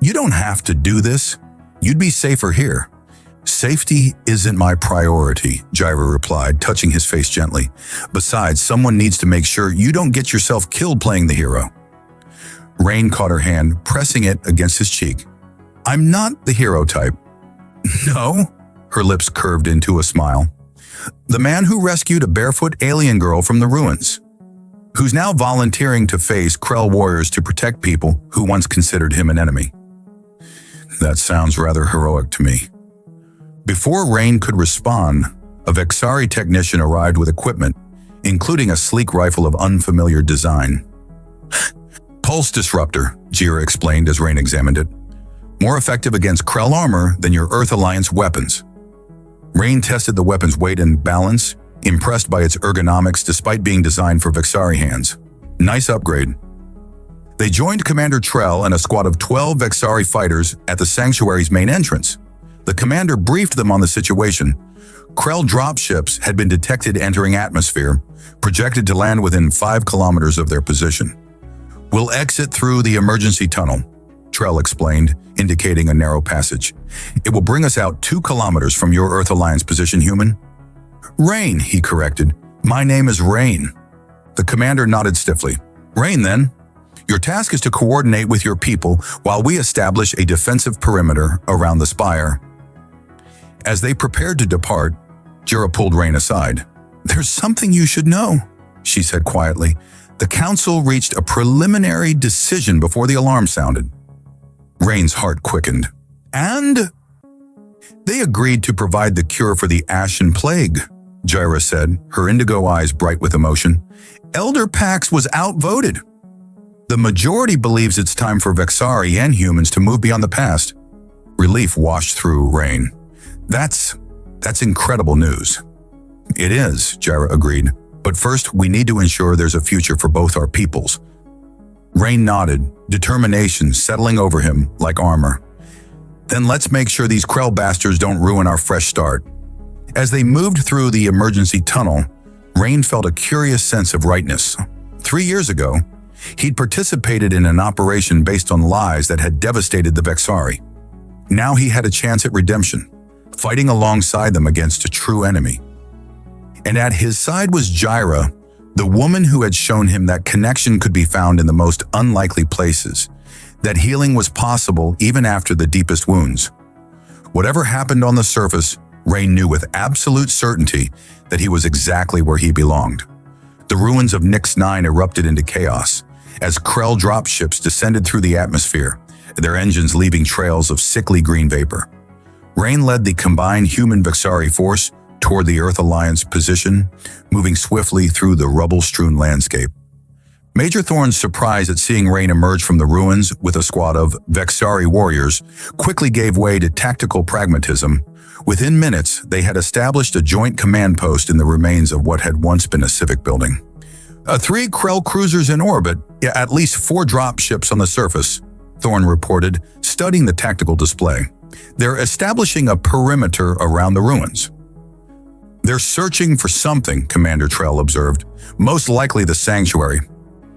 You don't have to do this. You'd be safer here. Safety isn't my priority, Jira replied, touching his face gently. Besides, someone needs to make sure you don't get yourself killed playing the hero. Rain caught her hand, pressing it against his cheek. I'm not the hero type. No? Her lips curved into a smile. The man who rescued a barefoot alien girl from the ruins, who's now volunteering to face Krell warriors to protect people who once considered him an enemy. That sounds rather heroic to me. Before Rain could respond, a Vexari technician arrived with equipment, including a sleek rifle of unfamiliar design. Pulse disruptor, Jira explained as Rain examined it. More effective against Krell armor than your Earth Alliance weapons. Rain tested the weapon's weight and balance, impressed by its ergonomics despite being designed for Vexari hands. Nice upgrade. They joined Commander Trell and a squad of 12 Vexari fighters at the sanctuary's main entrance. The commander briefed them on the situation. Krell dropships had been detected entering atmosphere, projected to land within 5 kilometers of their position. We'll exit through the emergency tunnel, Trell explained, indicating a narrow passage. It will bring us out 2 kilometers from your Earth Alliance position, human. Rain, he corrected. My name is Rain. The commander nodded stiffly. Rain, then. Your task is to coordinate with your people while we establish a defensive perimeter around the spire. As they prepared to depart, Jira pulled Rain aside. There's something you should know, she said quietly. The council reached a preliminary decision before the alarm sounded. Rain's heart quickened. And they agreed to provide the cure for the Ashen Plague, Jira said, her indigo eyes bright with emotion. Elder Pax was outvoted. The majority believes it's time for Vexari and humans to move beyond the past. Relief washed through Rain. That's incredible news. It is, Jira agreed. But first, we need to ensure there's a future for both our peoples. Rain nodded, determination settling over him like armor. Then let's make sure these Krell bastards don't ruin our fresh start. As they moved through the emergency tunnel, Rain felt a curious sense of rightness. 3 years ago, he'd participated in an operation based on lies that had devastated the Vexari. Now he had a chance at redemption, fighting alongside them against a true enemy. And at his side was Jira, the woman who had shown him that connection could be found in the most unlikely places, that healing was possible even after the deepest wounds. Whatever happened on the surface, Rain knew with absolute certainty that he was exactly where he belonged. The ruins of Nix 9 erupted into chaos as Krell dropships descended through the atmosphere, their engines leaving trails of sickly green vapor. Rain led the combined human-Vexari force toward the Earth Alliance position, moving swiftly through the rubble-strewn landscape. Major Thorn's surprise at seeing Rain emerge from the ruins with a squad of Vexari warriors quickly gave way to tactical pragmatism. Within minutes, they had established a joint command post in the remains of what had once been a civic building. 3 Krell cruisers in orbit, at least 4 dropships on the surface, Thorn reported, studying the tactical display. They're establishing a perimeter around the ruins. They're searching for something, Commander Trell observed. Most likely the Sanctuary.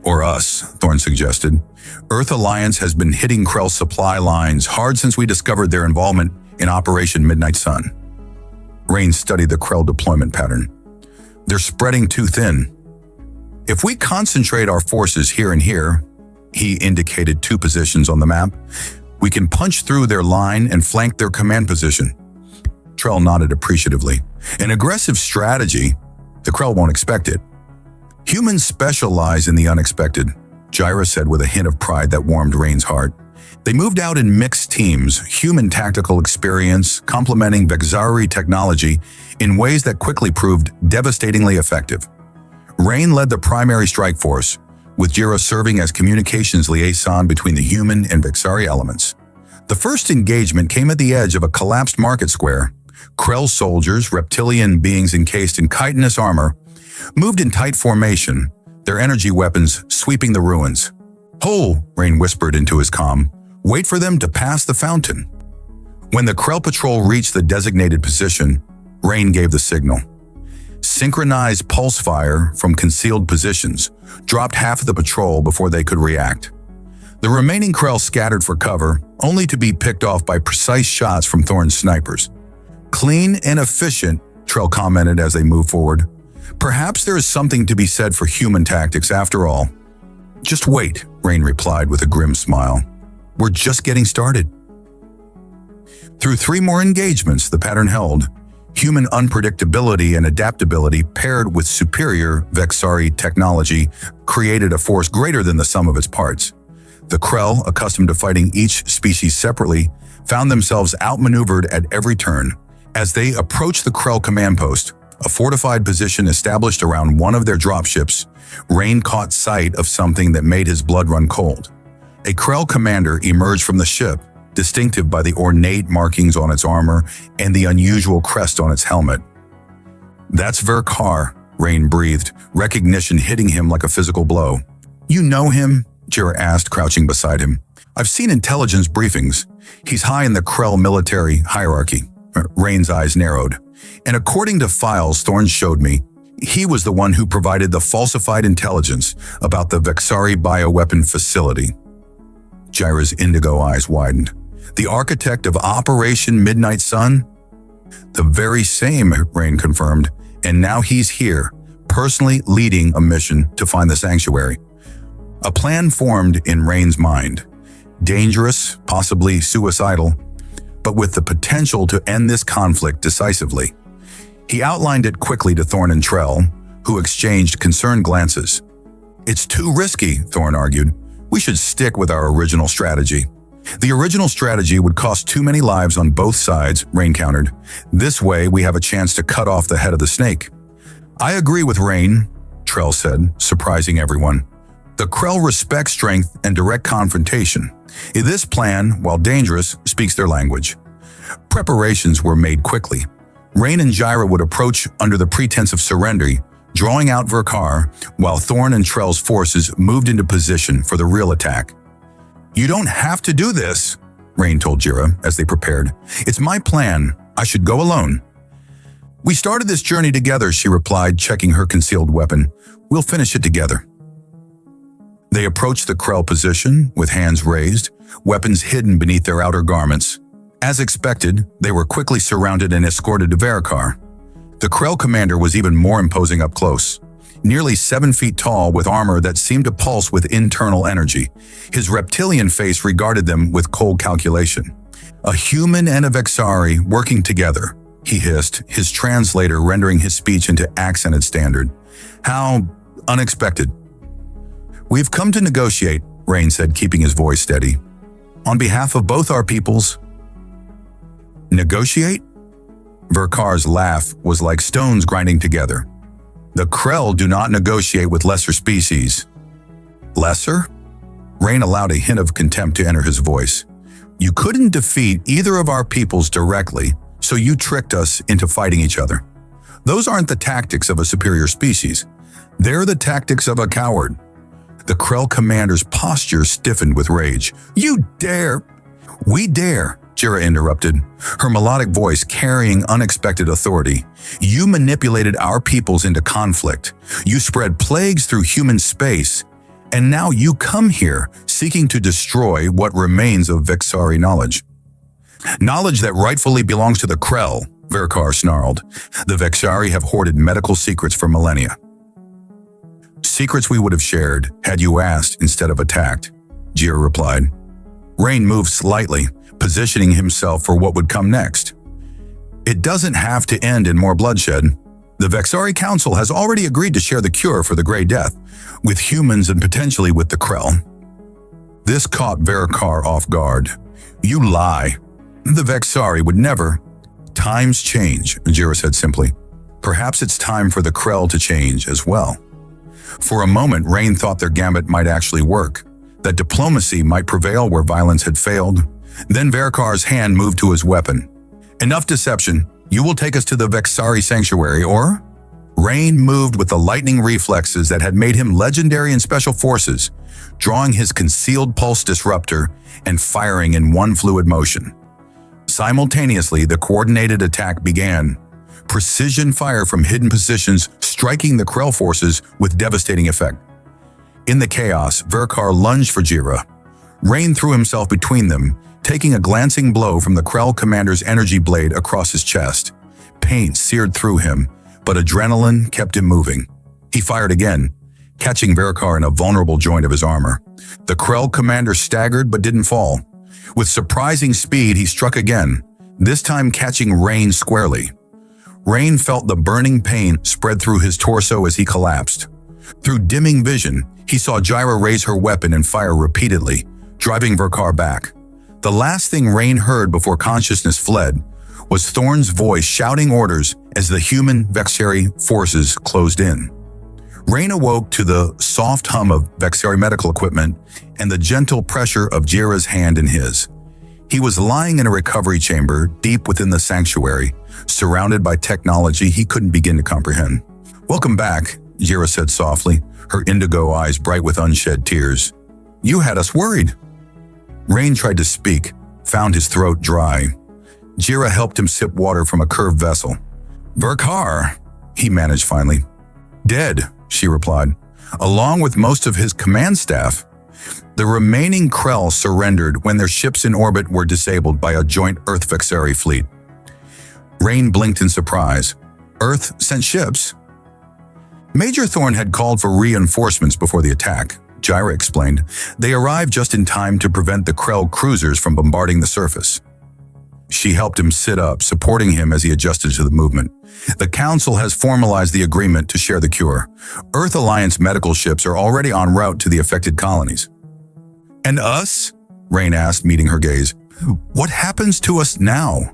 Or us, Thorn suggested. Earth Alliance has been hitting Krell supply lines hard since we discovered their involvement in Operation Midnight Sun. Rain studied the Krell deployment pattern. They're spreading too thin. If we concentrate our forces here and here, he indicated 2 positions on the map, we can punch through their line and flank their command position. Trell nodded appreciatively. An aggressive strategy, the Krell won't expect it. Humans specialize in the unexpected, Jira said with a hint of pride that warmed Rain's heart. They moved out in mixed teams, human tactical experience complementing Vexari technology in ways that quickly proved devastatingly effective. Rain led the primary strike force, with Jira serving as communications liaison between the human and Vexari elements. The first engagement came at the edge of a collapsed market square. Krell soldiers, reptilian beings encased in chitinous armor, moved in tight formation, their energy weapons sweeping the ruins. "Ho!" Rain whispered into his comm. "Wait for them to pass the fountain." When the Krell patrol reached the designated position, Rain gave the signal. Synchronized pulse fire from concealed positions dropped half of the patrol before they could react. The remaining Krell scattered for cover, only to be picked off by precise shots from Thorn's snipers. "Clean and efficient," Trell commented as they moved forward. "Perhaps there is something to be said for human tactics after all." "Just wait," Rain replied with a grim smile. "We're just getting started." Through 3 more engagements, the pattern held. Human unpredictability and adaptability paired with superior Vexari technology created a force greater than the sum of its parts. The Krell, accustomed to fighting each species separately, found themselves outmaneuvered at every turn. As they approached the Krell command post, a fortified position established around one of their dropships, Rain caught sight of something that made his blood run cold. A Krell commander emerged from the ship, distinctive by the ornate markings on its armor and the unusual crest on its helmet. "That's Verkar," Rain breathed, recognition hitting him like a physical blow. "You know him?" Jira asked, crouching beside him. "I've seen intelligence briefings. He's high in the Krell military hierarchy." Rain's eyes narrowed. "And according to files Thorn showed me, he was the one who provided the falsified intelligence about the Vexari bioweapon facility." Jira's indigo eyes widened. "The architect of Operation Midnight Sun?" "The very same," Rain confirmed, "and now he's here, personally leading a mission to find the sanctuary." A plan formed in Rain's mind. Dangerous, possibly suicidal, but with the potential to end this conflict decisively. He outlined it quickly to Thorn and Trell, who exchanged concerned glances. "It's too risky," Thorn argued. "We should stick with our original strategy." "The original strategy would cost too many lives on both sides," Rain countered. "This way, we have a chance to cut off the head of the snake." "I agree with Rain," Trell said, surprising everyone. The Krell respect strength and direct confrontation. This plan, while dangerous, speaks their language. Preparations were made quickly. Rain and Jyra would approach under the pretense of surrender, drawing out Verkar, while Thorn and Trell's forces moved into position for the real attack. "You don't have to do this," Rain told Jyra as they prepared. "It's my plan. I should go alone." "We started this journey together," she replied, checking her concealed weapon. "We'll finish it together." They approached the Krell position with hands raised, weapons hidden beneath their outer garments. As expected, they were quickly surrounded and escorted to Verkar. The Krell commander was even more imposing up close. Nearly 7 feet tall with armor that seemed to pulse with internal energy. His reptilian face regarded them with cold calculation. "A human and a Vexari working together," he hissed, his translator rendering his speech into accented standard. "How unexpected." "We've come to negotiate," Rain said, keeping his voice steady. "On behalf of both our peoples." "Negotiate?" Verkar's laugh was like stones grinding together. "The Krell do not negotiate with lesser species." "Lesser?" Rain allowed a hint of contempt to enter his voice. "You couldn't defeat either of our peoples directly, so you tricked us into fighting each other. Those aren't the tactics of a superior species. They're the tactics of a coward." The Krell commander's posture stiffened with rage. "You dare!" "We dare," Jyra interrupted, her melodic voice carrying unexpected authority. "You manipulated our peoples into conflict. You spread plagues through human space. And now you come here, seeking to destroy what remains of Vexari knowledge." "Knowledge that rightfully belongs to the Krell," Verkar snarled. "The Vexari have hoarded medical secrets for millennia." "Secrets we would have shared had you asked instead of attacked," Jyra replied. Rain moved slightly, positioning himself for what would come next. "It doesn't have to end in more bloodshed. The Vexari Council has already agreed to share the cure for the Grey Death, with humans and potentially with the Krell." This caught Verkar off guard. "You lie. The Vexari would never." "Times change," Jyra said simply. "Perhaps it's time for the Krell to change as well." For a moment, Rain thought their gambit might actually work, that diplomacy might prevail where violence had failed. Then Verkar's hand moved to his weapon. "Enough deception. You will take us to the Vexari sanctuary, or?" Rain moved with the lightning reflexes that had made him legendary in special forces, drawing his concealed pulse disruptor and firing in one fluid motion. Simultaneously, the coordinated attack began. Precision fire from hidden positions striking the Krell forces with devastating effect. In the chaos, Verkar lunged for Jyra. Rain threw himself between them, taking a glancing blow from the Krell commander's energy blade across his chest. Pain seared through him, but adrenaline kept him moving. He fired again, catching Verkar in a vulnerable joint of his armor. The Krell commander staggered but didn't fall. With surprising speed, he struck again, this time catching Rain squarely. Rain felt the burning pain spread through his torso as he collapsed. Through dimming vision, he saw Jyra raise her weapon and fire repeatedly, driving Verkar back. The last thing Rain heard before consciousness fled was Thorn's voice shouting orders as the human Vexari forces closed in. Rain awoke to the soft hum of Vexari medical equipment and the gentle pressure of Jyra's hand in his. He was lying in a recovery chamber deep within the sanctuary, surrounded by technology he couldn't begin to comprehend. "Welcome back," Jyra said softly, her indigo eyes bright with unshed tears. "You had us worried." Rain tried to speak, found his throat dry. Jyra helped him sip water from a curved vessel. "Verkar," he managed finally. "Dead," she replied, along with most of his command staff. The remaining Krell surrendered when their ships in orbit were disabled by a joint Earth Vexari fleet. Rain blinked in surprise. "Earth sent ships?" "Major Thorn had called for reinforcements before the attack," Jyra explained. "They arrived just in time to prevent the Krell cruisers from bombarding the surface." She helped him sit up, supporting him as he adjusted to the movement. "The Council has formalized the agreement to share the cure. Earth Alliance medical ships are already en route to the affected colonies." "And us?" Rain asked, meeting her gaze. "What happens to us now?"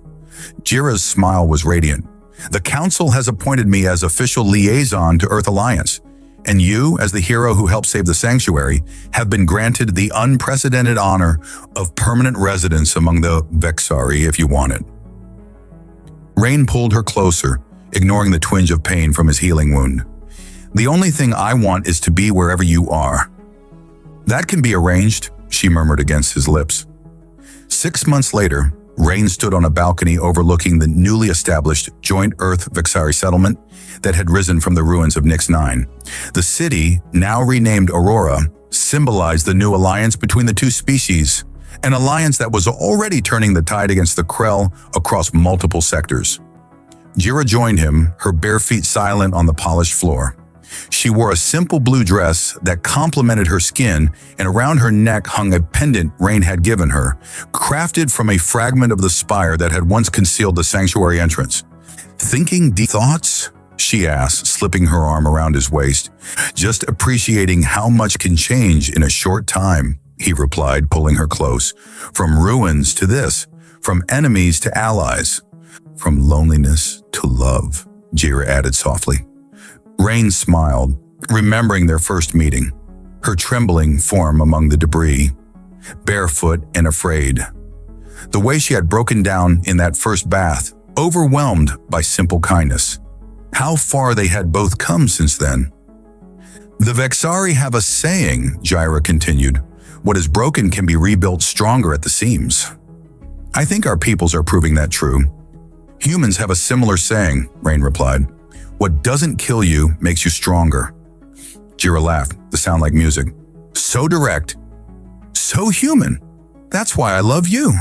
Jyra's smile was radiant. "The Council has appointed me as official liaison to Earth Alliance. And you, as the hero who helped save the sanctuary, have been granted the unprecedented honor of permanent residence among the Vexari if you want it. Rain pulled her closer, ignoring the twinge of pain from his healing wound. The only thing I want is to be wherever you are. That can be arranged, she murmured against his lips. 6 months later, Rain stood on a balcony overlooking the newly established Joint Earth Vexari settlement that had risen from the ruins of Nix 9. The city, now renamed Aurora, symbolized the new alliance between the two species, an alliance that was already turning the tide against the Krell across multiple sectors. Jira joined him, her bare feet silent on the polished floor. She wore a simple blue dress that complemented her skin, and around her neck hung a pendant Rain had given her, crafted from a fragment of the spire that had once concealed the sanctuary entrance. "Thinking deep thoughts?" she asked, slipping her arm around his waist. "Just appreciating how much can change in a short time," he replied, pulling her close. "From ruins to this, from enemies to allies, from loneliness to love," Jira added softly. Rain smiled, remembering their first meeting, her trembling form among the debris, barefoot and afraid. The way she had broken down in that first bath, overwhelmed by simple kindness. How far they had both come since then. "The Vexari have a saying," Jira continued. "What is broken can be rebuilt stronger at the seams." "I think our peoples are proving that true." "Humans have a similar saying," Rain replied. "What doesn't kill you makes you stronger." Jira laughed, the sound like music. "So direct, so human. That's why I love you."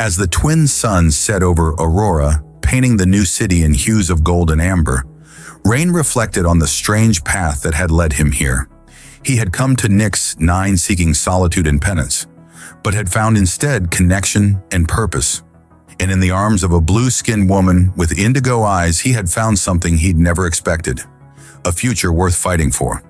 As the twin suns set over Aurora, painting the new city in hues of gold and amber, Rain reflected on the strange path that had led him here. He had come to Nix 9 seeking solitude and penance, but had found instead connection and purpose. And in the arms of a blue-skinned woman with indigo eyes, he had found something he'd never expected, a future worth fighting for.